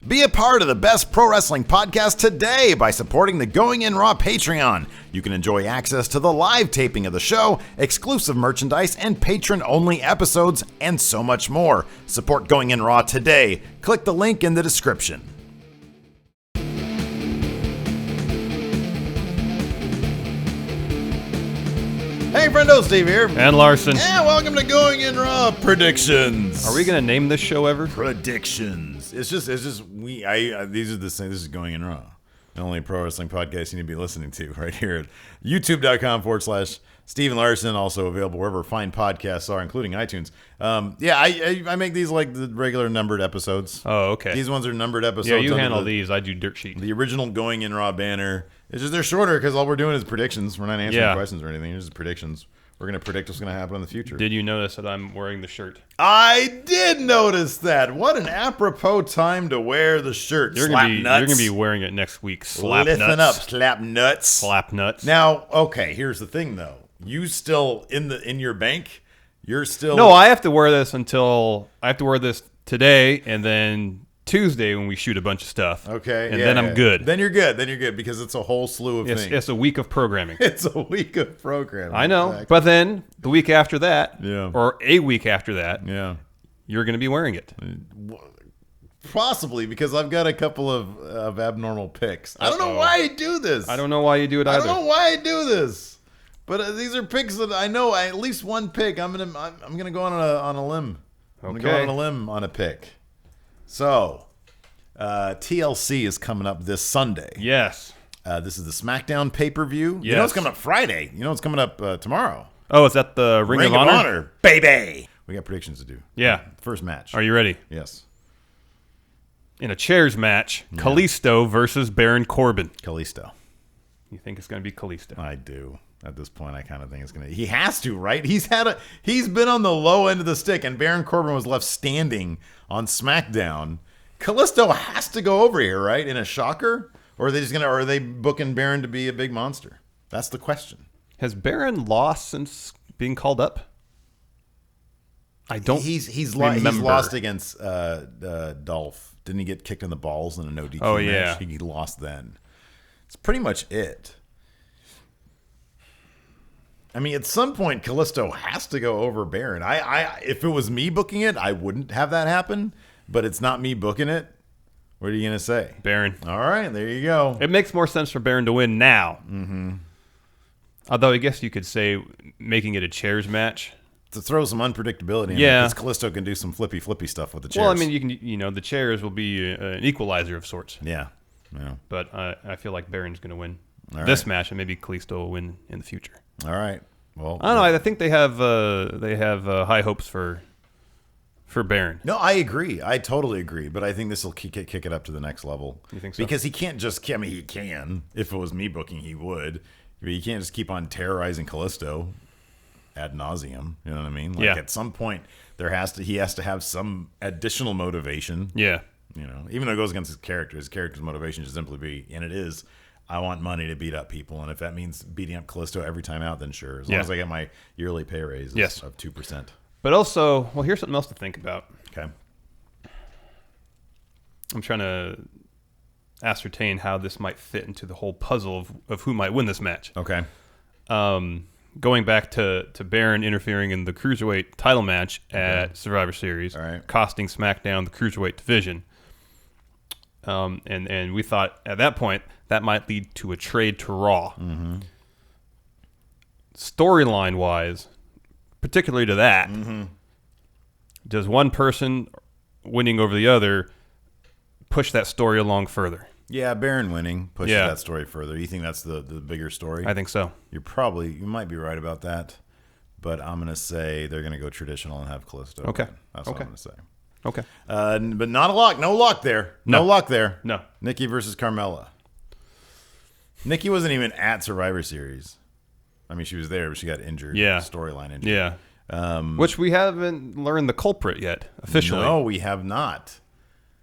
Be a part of the best pro wrestling podcast today by supporting the Going In Raw Patreon. You can enjoy access to the live taping of the show, exclusive merchandise, and patron-only episodes, and so much more. Support Going In Raw today. Click the link in the description. Hey, friendo, Steve here. And Larson. And welcome to Going In Raw Predictions. Are we going to name this show ever? Predictions. It's just these are the same. This is Going In Raw, the only pro wrestling podcast you need to be listening to right here at youtube.com/Steve and Larson. Also available wherever fine podcasts are, including iTunes. I make these like the regular numbered episodes. Oh, okay. These ones are numbered episodes. Yeah, you handle these. I do dirt sheet. The original Going In Raw banner. It's just they're shorter because all we're doing is predictions. We're not answering questions or anything. It's just predictions. We're going to predict what's going to happen in the future. Did you notice that I'm wearing the shirt? I did notice that. What an apropos time to wear the shirt. You're going to be wearing it next week. Slap Listen nuts. up, slap nuts. Slap nuts. Now, okay, here's the thing though. You still in your bank? You're still No, I have to wear this today and then Tuesday when we shoot a bunch of stuff. Okay. And then I'm good. Then you're good because it's a whole slew of things. It's a week of programming. It's a week of programming. I know. Exactly. But then the week after that, Yeah. or a week after that, Yeah. you're going to be wearing it. Possibly because I've got a couple of abnormal picks. I don't know why I do this. I don't know why you do it either. I don't know why I do this. But these are picks that I know. At least one pick. I'm gonna go on a limb. I'm gonna go on a limb on a pick. So, TLC is coming up this Sunday. Yes. This is the SmackDown pay-per-view. Yes. You know it's coming up Friday. You know it's coming up tomorrow. Oh, is that the Ring of Honor? Baby. We got predictions to do. Yeah. First match. Are you ready? Yes. In a chairs match, Callisto versus Baron Corbin. Callisto. You think it's going to be Callisto? I do. At this point, I kind of think it's gonna. He has to, right? He's been on the low end of the stick, and Baron Corbin was left standing on SmackDown. Callisto has to go over here, right? In a shocker, or are they booking Baron to be a big monster? That's the question. Has Baron lost since being called up? I don't. He's remember. lost against Dolph. Didn't he get kicked in the balls in a no DQ match? He lost then. It's pretty much it. I mean, at some point, Callisto has to go over Baron. If it was me booking it, I wouldn't have that happen. But it's not me booking it. What are you gonna say? Baron. All right, there you go. It makes more sense for Baron to win now. Mm-hmm. Although I guess you could say making it a chairs match to throw some unpredictability in it, because Callisto can do some flippy stuff with the chairs. Well, I mean, the chairs will be an equalizer of sorts. Yeah. But I feel like Baron's going to win this match, and maybe Callisto will win in the future. All right. Well, I don't know. I think they have high hopes for Baron. No, I agree. I totally agree. But I think this will kick it up to the next level. You think so? Because he can't just. I mean, he can. If it was me booking, he would. But he can't just keep on terrorizing Callisto ad nauseum. You know what I mean? Like at some point, he has to have some additional motivation. Yeah. Even though it goes against his character's motivation should simply be, and it is, I want money to beat up people, and if that means beating up Callisto every time out, then sure. As long as I get my yearly pay raise of 2%. But also, well, here's something else to think about. Okay. I'm trying to ascertain how this might fit into the whole puzzle of who might win this match. Okay. Going back to Baron interfering in the Cruiserweight title match at Survivor Series, costing SmackDown the Cruiserweight division. And we thought at that point that might lead to a trade to Raw. Mm-hmm. Storyline wise, particularly to that, does one person winning over the other push that story along further? Yeah, Baron winning pushes that story further. You think that's the bigger story? I think so. You might be right about that, but I'm going to say they're going to go traditional and have Callisto. Okay. That's what I'm going to say. Okay. But not a lock. No luck there. No luck there. No. Nikki versus Carmella. Nikki wasn't even at Survivor Series. I mean, she was there, but she got injured. Yeah. Storyline injured. Yeah. Which we haven't learned the culprit yet, officially. No, we have not.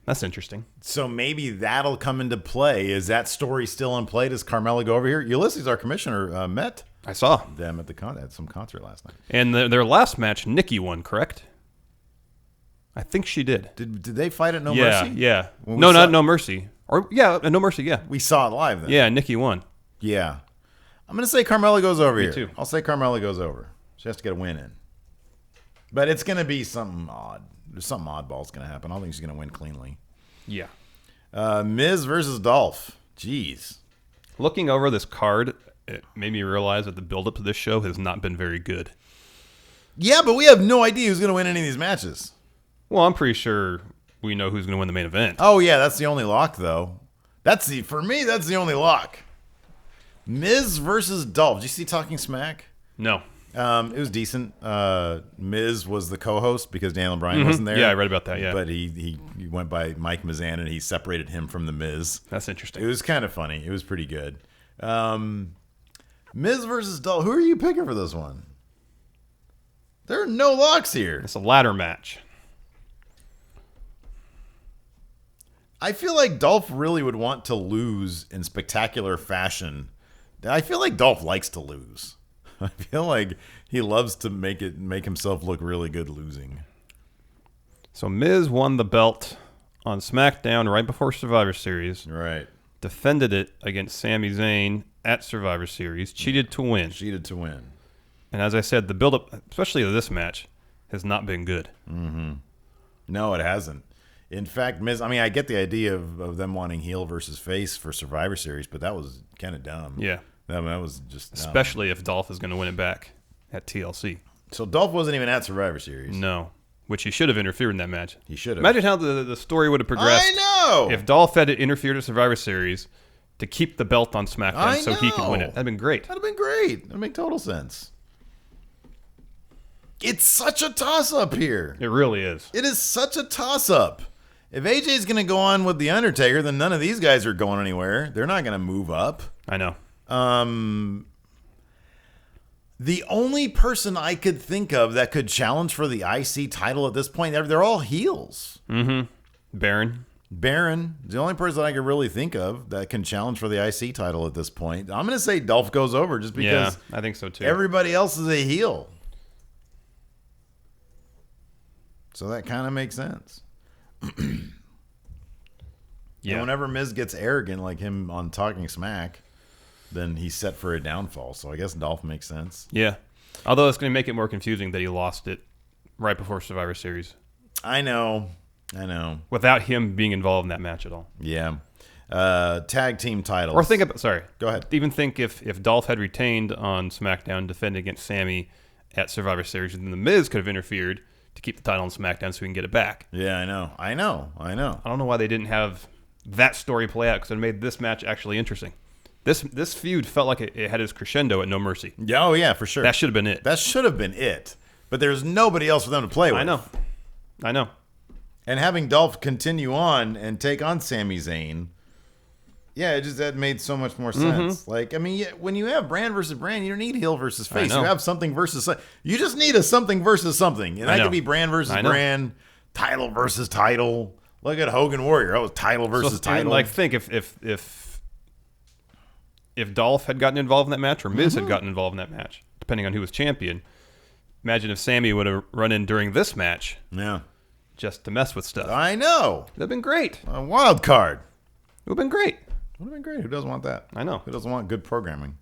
That's interesting. So maybe that'll come into play. Is that story still in play? Does Carmella go over here? Ulysses, our commissioner, met I saw them at some concert last night. And their last match, Nikki won, correct? I think she did. Did they fight at No Yeah, Mercy? yeah. When No, we saw- not No Mercy. Or yeah, No Mercy. Yeah, We saw it live then. yeah. Nikki won. Yeah. I'm going to say Carmella goes over here. too. I'll say Carmella goes over. She has to get a win in. But it's going to be something odd. There's something oddball's going to happen. I don't think she's going to win cleanly. Yeah. Miz versus Dolph. Jeez. Looking over this card, it made me realize that the build-up to this show has not been very good. Yeah, but we have no idea who's going to win any of these matches. Well, I'm pretty sure we know who's going to win the main event. Oh, yeah, that's the only lock, though. For me, that's the only lock. Miz versus Dolph. Did you see Talking Smack? No. It was decent. Miz was the co-host because Daniel Bryan wasn't there. Yeah, I read about that, yeah. But he went by Mike Mizan, and he separated him from the Miz. That's interesting. It was kind of funny. It was pretty good. Miz versus Dolph. Who are you picking for this one? There are no locks here. It's a ladder match. I feel like Dolph really would want to lose in spectacular fashion. I feel like Dolph likes to lose. I feel like he loves to make himself look really good losing. So Miz won the belt on SmackDown right before Survivor Series. Right. Defended it against Sami Zayn at Survivor Series. Cheated to win. Cheated to win. And as I said, the build-up, especially to this match, has not been good. No, it hasn't. In fact, Miz, I mean, I get the idea of them wanting heel versus face for Survivor Series, but that was kind of dumb. Yeah. That was just dumb. Especially if Dolph is going to win it back at TLC. So Dolph wasn't even at Survivor Series. No. Which he should have interfered in that match. He should have. Imagine how the story would have progressed. I know! If Dolph had interfered at Survivor Series to keep the belt on SmackDown so he could win it. That'd been great. That'd have been great. That'd make total sense. It's such a toss-up here. It really is. It is such a toss-up. If AJ's going to go on with The Undertaker, then none of these guys are going anywhere. They're not going to move up. I know. The only person I could think of that could challenge for the IC title at this point, they're all heels. Baron. Baron, the only person I could really think of that can challenge for the IC title at this point. I'm going to say Dolph goes over just because I think so too. everybody else is a heel. So that kind of makes sense. Yeah. And whenever Miz gets arrogant like him on Talking Smack, then he's set for a downfall. So I guess Dolph makes sense. Yeah. Although it's going to make it more confusing that he lost it right before Survivor Series. I know. Without him being involved in that match at all. Yeah. Tag team titles. Or think about, sorry. Go ahead. Even think if Dolph had retained on SmackDown, defending against Sami at Survivor Series, then The Miz could have interfered to keep the title on SmackDown so he can get it back. Yeah, I know. I don't know why they didn't have that story play out because it made this match actually interesting. This feud felt like it had its crescendo at No Mercy. Oh, yeah, for sure. That should have been it. That should have been it. But there's nobody else for them to play with. I know. And having Dolph continue on and take on Sami Zayn, yeah, that made so much more sense. Like, I mean, when you have brand versus brand, you don't need heel versus face. You have something versus you just need a something versus something. And that could be brand versus brand, title versus title. Look at Hogan Warrior. That was title versus title. Like, think if Dolph had gotten involved in that match or Miz had gotten involved in that match, depending on who was champion. Imagine if Sami would have run in during this match. Yeah. Just to mess with stuff. I know. That'd have been great. A wild card. It would have been great. Would have been great. Who doesn't want that? I know. Who doesn't want good programming?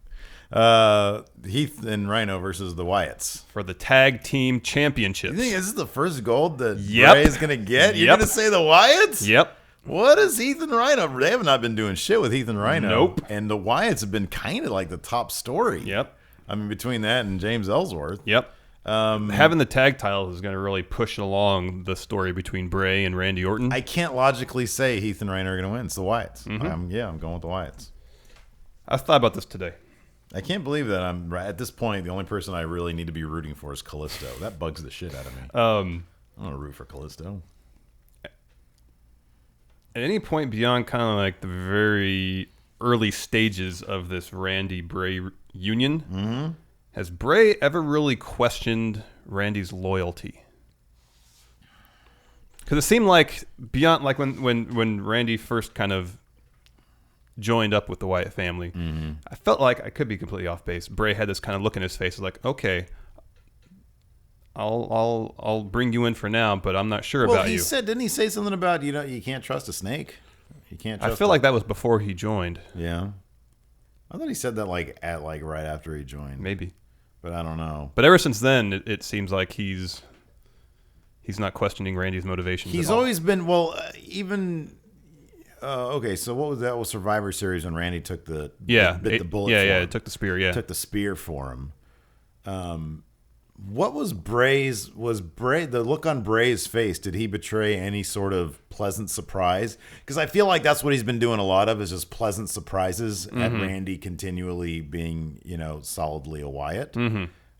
Heath and Rhino versus the Wyatts. For the tag team championships. You think this is the first gold that Bray's going to get? You're going to say the Wyatts? Yep. What is Heath and Rhino? They have not been doing shit with Heath and Rhino. Nope. And the Wyatts have been kind of like the top story. Yep. I mean, between that and James Ellsworth. Yep. Having the tag titles is going to really push along the story between Bray and Randy Orton. I can't logically say Heath and Rhino are going to win. It's the Wyatts. I'm going with the Wyatts. I thought about this today. I can't believe that I'm at this point. The only person I really need to be rooting for is Callisto. That bugs the shit out of me. I want to root for Callisto. At any point beyond kind of like the very early stages of this Randy Bray union, has Bray ever really questioned Randy's loyalty? Because it seemed like beyond, like when Randy first kind of joined up with the Wyatt family, I felt like, I could be completely off base, Bray had this kind of look in his face, like, okay, I'll bring you in for now, but I'm not sure Well, about he you. said, didn't he say something about you can't trust a snake? You can't. I Trust feel like that was before he joined. Yeah, I thought he said that right after he joined. Maybe, but I don't know. But ever since then, it seems like he's not questioning Randy's motivations. He's at all. always been even. Okay, so what was that? Was Survivor Series when Randy took the bit the bullet? For him. It took the spear. Yeah, took the spear for him. What was Bray's? Was Bray the look on Bray's face? Did he betray any sort of pleasant surprise? Because I feel like that's what he's been doing a lot of is just pleasant surprises at Randy continually being solidly a Wyatt.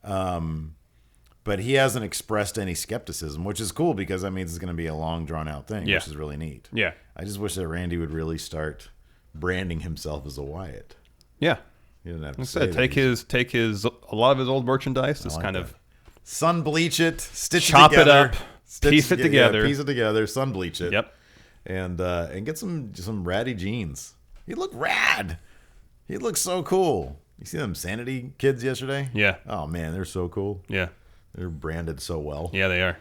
But he hasn't expressed any skepticism, which is cool because that means it's going to be a long drawn out thing, which is really neat. Yeah, I just wish that Randy would really start branding himself as a Wyatt. Yeah. He doesn't have to Instead, say take a lot of his old merchandise, just kind of sun bleach it, stitch chop it together, it up, piece it together. piece it together, sun bleach it. Yep. And get some ratty jeans. He looked rad. He looked so cool. You see them Sanity kids yesterday? Yeah. Oh man, they're so cool. Yeah. They're branded so well. Yeah, they are.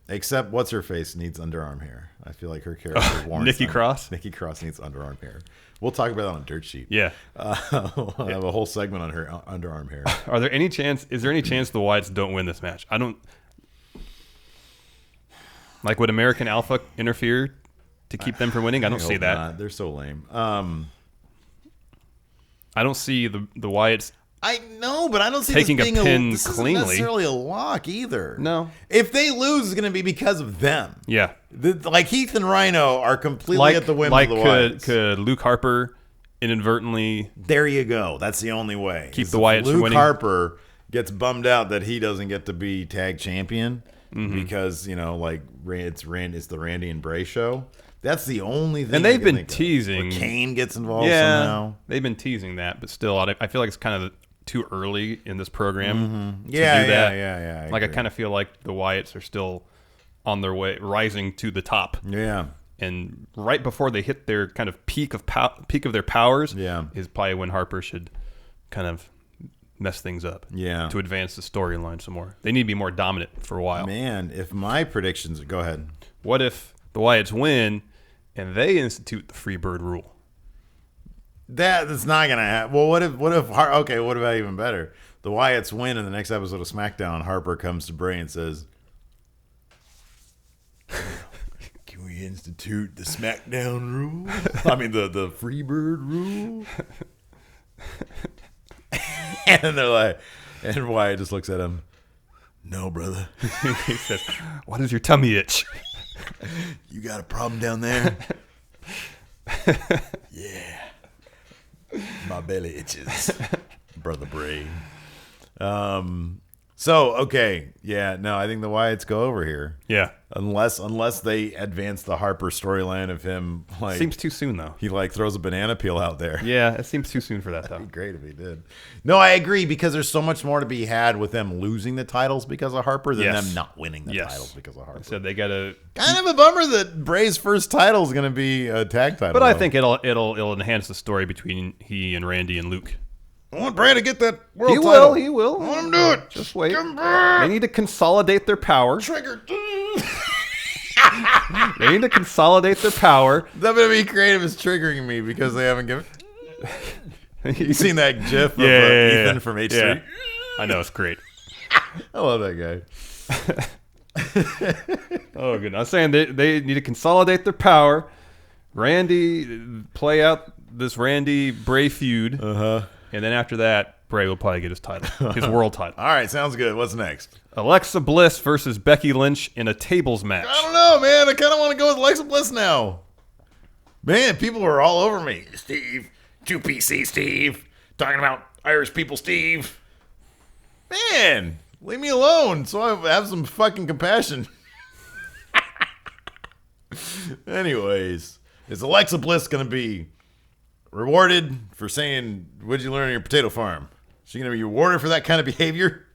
Except what's her face needs underarm hair. I feel like her character warrants Nikki Cross. Nikki Cross needs underarm hair. We'll talk about that on Dirt Sheet. Yeah. We'll have a whole segment on her underarm hair. Is there any chance the Wyatts don't win this match? I don't. Like, would American Alpha interfere to keep them from winning? I don't see that. Not. They're so lame. I don't see the Wyatts. I know, but I don't see taking this being a pin this cleanly. Isn't necessarily a lock either. No. If they lose, it's going to be because of them. Yeah. Like Heath and Rhino are completely at the whim of the Wyatts. Could Luke Harper inadvertently? There you go. That's the only way. Keep the Wyatts Luke winning. Harper gets bummed out that he doesn't get to be tag champion because it's the Randy and Bray show. That's the only thing. And they've been teasing. Where Kane gets involved somehow. They've been teasing that, but still, I feel like it's kind of too early in this program to do Yeah, that. yeah. I kind of feel like the Wyatts are still on their way, rising to the top. Yeah. And right before they hit their kind of peak of their powers, Yeah. is probably when Harper should kind of mess things up. Yeah. To advance the storyline some more. They need to be more dominant for a while. Man, if my predictions... Go ahead. What if the Wyatts win and they institute the Freebird rule? That's not gonna happen. Well, what if? Okay, what about even better? The Wyatts win, and the next episode of SmackDown, Harper comes to Bray and says, "Can we institute the SmackDown rule? I mean, the Freebird rule." And they're like, and Wyatt just looks at him. No, brother. He says, "Why does your tummy itch?" You got a problem down there? Yeah. My belly itches. Brother Bray. So, okay. Yeah, no, I think the Wyatts go over here. Yeah. Unless they advance the Harper storyline of him seems too soon though. He throws a banana peel out there. Yeah, it seems too soon for that though. That'd be great if he did. No, I agree because there's so much more to be had with them losing the titles because of Harper than them not winning the titles because of Harper. So they gotta kind of a bummer that Bray's first title is going to be a tag title. But I think it'll enhance the story between he and Randy and Luke. I want Bray to get that world title. He will. I want him to do it. Just wait. They need to consolidate their power. Trigger. They need to consolidate their power. WWE Creative is triggering me because they haven't given... You seen that GIF of Ethan from H3? Yeah. I know, it's great. I love that guy. Oh, good. I'm saying they need to consolidate their power. Randy, play out this Randy-Bray feud. Uh-huh. And then after that, Bray will probably get his title, his world title. All right, sounds good. What's next? Alexa Bliss versus Becky Lynch in a tables match. I don't know, man. I kind of want to go with Alexa Bliss now. Man, people are all over me. Steve, 2PC Steve, talking about Irish people Steve. Man, leave me alone so I have some fucking compassion. Anyways, is Alexa Bliss going to be rewarded for saying, "What'd you learn on your potato farm"? Is she going to be rewarded for that kind of behavior?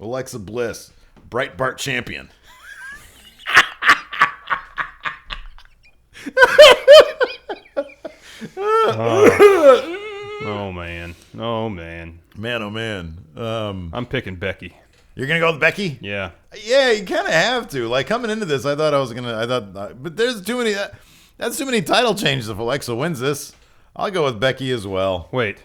Alexa Bliss, Breitbart champion. Oh man. Oh man. Man, oh man. I'm picking Becky. You're gonna go with Becky? Yeah. Yeah, you kind of have to. Like coming into this, I thought, but there's too many. That's too many title changes. If Alexa wins this, I'll go with Becky as well. Wait,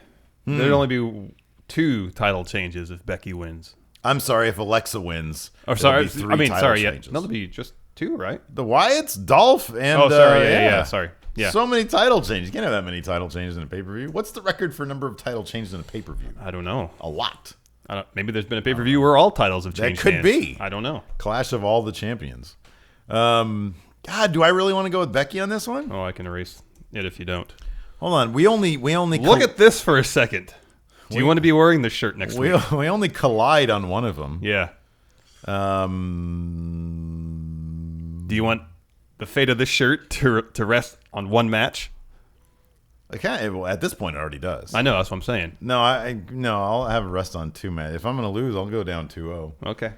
there'd only be 2 title changes if Becky wins. I'm sorry, if Alexa wins. Oh, sorry. Be 3 title sorry. changes. Yeah, no, there'll be just 2, right? The Wyatts, Dolph, and Oh, sorry. Yeah. Sorry. Yeah. So many title changes. You can't have that many title changes in a pay-per-view. What's the record for number of title changes in a pay-per-view? I don't know. A lot. Maybe there's been a pay-per-view where all titles have changed. That could hands. be. I don't know. Clash of all the champions. God, do I really want to go with Becky on this one? Oh, I can erase it if you don't. Hold on. We only Look at this for a second. Do you want to be wearing this shirt next week? We only collide on one of them. Yeah. Do you want the fate of this shirt to rest on one match? Well, at this point, it already does. I know, that's what I'm saying. No, I'll have it rest on 2 matches. If I'm going to lose, I'll go down 2-0. Okay.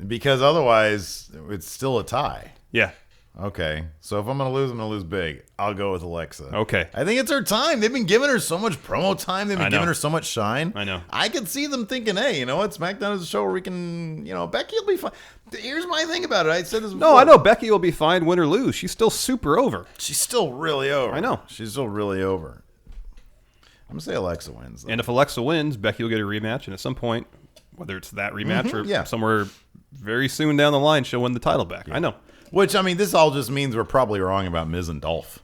Because otherwise, it's still a tie. Yeah. Okay. So if I'm going to lose, I'm going to lose big. I'll go with Alexa. Okay. I think it's her time. They've been giving her so much promo time. They've been I know. giving her so much shine. I know. I could see them thinking, hey, you know what? SmackDown is a show where we can, Becky will be fine. Here's my thing about it. I said this before. No, I know Becky will be fine, win or lose. She's still super over. She's still really over. I know. She's still really over. I'm going to say Alexa wins, though. And if Alexa wins, Becky will get a rematch. And at some point, whether it's that rematch or somewhere very soon down the line, she'll win the title back. Yeah. I know. Which, this all just means we're probably wrong about Miz and Dolph.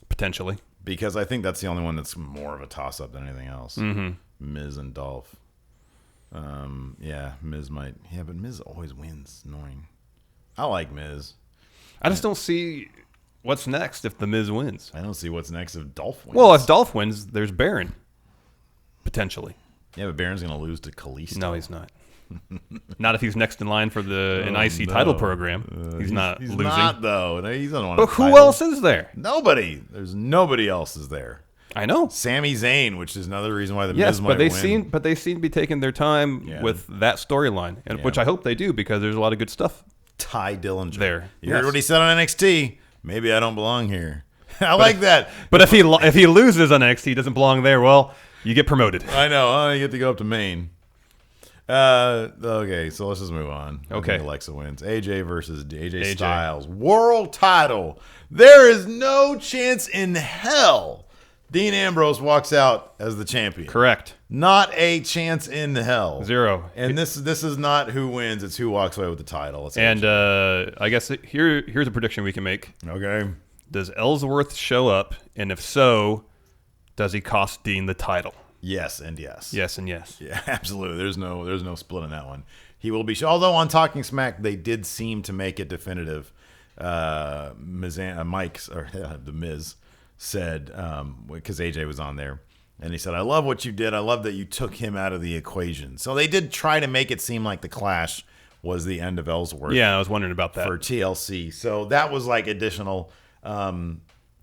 Potentially. Because I think that's the only one that's more of a toss-up than anything else. Mm-hmm. Miz and Dolph. Miz might. Yeah, but Miz always wins. Annoying. I like Miz. I just don't see what's next if the Miz wins. I don't see what's next if Dolph wins. Well, if Dolph wins, there's Baron. Potentially. Yeah, but Baron's going to lose to Callisto. No, he's not. Not if he's next in line for an IC title program. He's not he's losing. Not, though. No, he's not. But who else is there? Nobody. There's nobody else is there. I know. Sami Zayn, which is another reason why the Miz might win. But they seem to be taking their time with that storyline, and which I hope they do because there's a lot of good stuff. Ty Dillinger there. You heard what he said on NXT? Maybe I don't belong here. I like that. But if he loses on NXT, he doesn't belong there. Well, you get promoted. I know. You get to go up to Maine. Okay, so let's just move on. Okay. I think Alexa wins. AJ versus AJ Styles. World title. There is no chance in hell Dean Ambrose walks out as the champion. Correct. Not a chance in hell. 0. And this is not who wins, it's who walks away with the title. It's and I guess here's a prediction we can make. Okay. Does Ellsworth show up? And if so, does he cost Dean the title? Yes and yes. Yes and yes. Yeah, absolutely. There's no split in that one. He will be. Although on Talking Smack, they did seem to make it definitive. The Miz said because AJ was on there, and he said, "I love what you did. I love that you took him out of the equation." So they did try to make it seem like the Clash was the end of Ellsworth. Yeah, I was wondering about that for TLC. So that was like additional.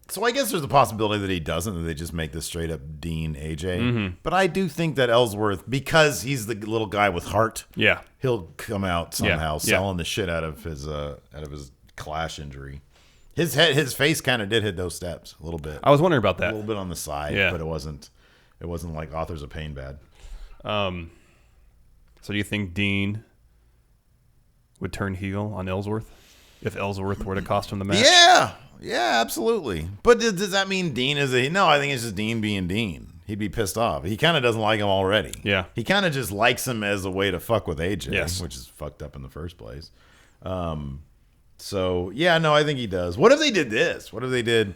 So I guess there's a possibility that he doesn't, that they just make this straight up Dean AJ. Mm-hmm. But I do think that Ellsworth, because he's the little guy with heart, he'll come out somehow selling the shit out of his Clash injury. His face kind of did hit those steps a little bit. I was wondering about that. A little bit on the side, but it wasn't like Authors of Pain bad. So do you think Dean would turn heel on Ellsworth if Ellsworth were to cost him the match? Yeah, absolutely. But does that mean Dean is no, I think it's just Dean being Dean. He'd be pissed off. He kind of doesn't like him already. Yeah. He kind of just likes him as a way to fuck with AJ, which is fucked up in the first place. So, yeah, no, I think he does. What if they did this? What if they did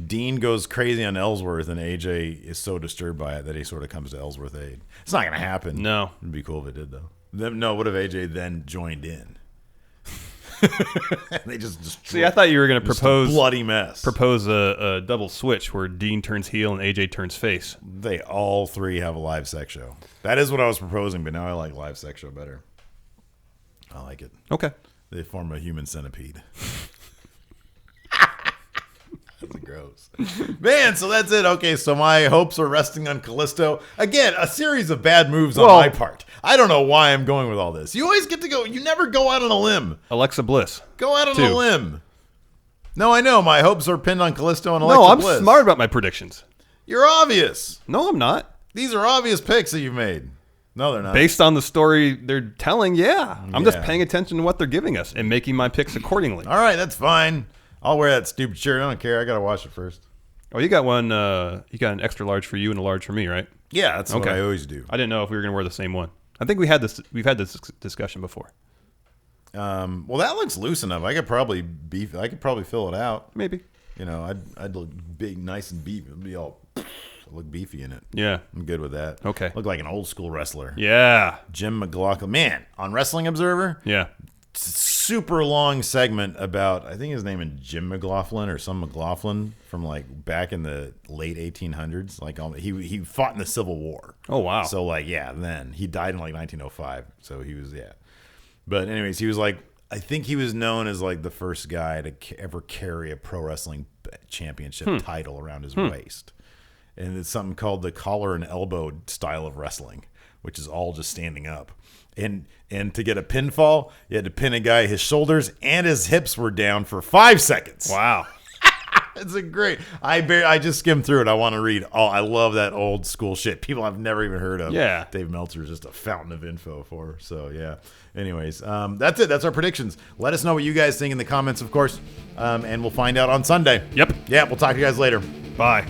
Dean goes crazy on Ellsworth and AJ is so disturbed by it that he sort of comes to Ellsworth aid? It's not going to happen. No. It'd be cool if it did, though. No, what if AJ then joined in? They just see. I thought you were going to propose a bloody mess. Propose a double switch where Dean turns heel and AJ turns face. They all three have a live sex show. That is what I was proposing, but now I like live sex show better. I like it. Okay. They form a human centipede. That's gross. Man, so that's it. Okay, so my hopes are resting on Callisto. Again, a series of bad moves on my part. I don't know why I'm going with all this. You always get to go. You never go out on a limb. Alexa Bliss. Go out on a limb. No, I know. My hopes are pinned on Callisto and Alexa Bliss. No, I'm smart about my predictions. You're obvious. No, I'm not. These are obvious picks that you've made. No, they're not. Based on the story they're telling, yeah. I'm just Yeah. paying attention to what they're giving us and making my picks accordingly. All right, that's fine. I'll wear that stupid shirt. I don't care. I gotta wash it first. Oh, you got one. You got an extra large for you and a large for me, right? Yeah, that's what Okay. I always do. I didn't know if we were gonna wear the same one. I think we've had this discussion before. Well, that looks loose enough. I could probably fill it out. Maybe. You know, I'd look big, nice and beefy. It'd be all look beefy in it. Yeah. I'm good with that. Okay. Look like an old school wrestler. Yeah. Jim McLaughlin. Man, on Wrestling Observer, Yeah. super long segment about, I think his name is Jim McLaughlin or some McLaughlin from like back in the late 1800s. Like he fought in the Civil War. Oh, wow. So like, yeah, then he died in like 1905. So he was, yeah. But anyways, he was like, I think he was known as like the first guy to ever carry a pro wrestling championship title around his waist. And it's something called the collar and elbow style of wrestling, which is all just standing up. And to get a pinfall, you had to pin a guy, his shoulders and his hips were down for 5 seconds. Wow. It's a great. I just skimmed through it. I want to read. Oh, I love that old school shit. People I've never even heard of. Yeah. Dave Meltzer is just a fountain of info for. So yeah. Anyways, that's it. That's our predictions. Let us know what you guys think in the comments, of course, and we'll find out on Sunday. Yep. Yeah, we'll talk to you guys later. Bye.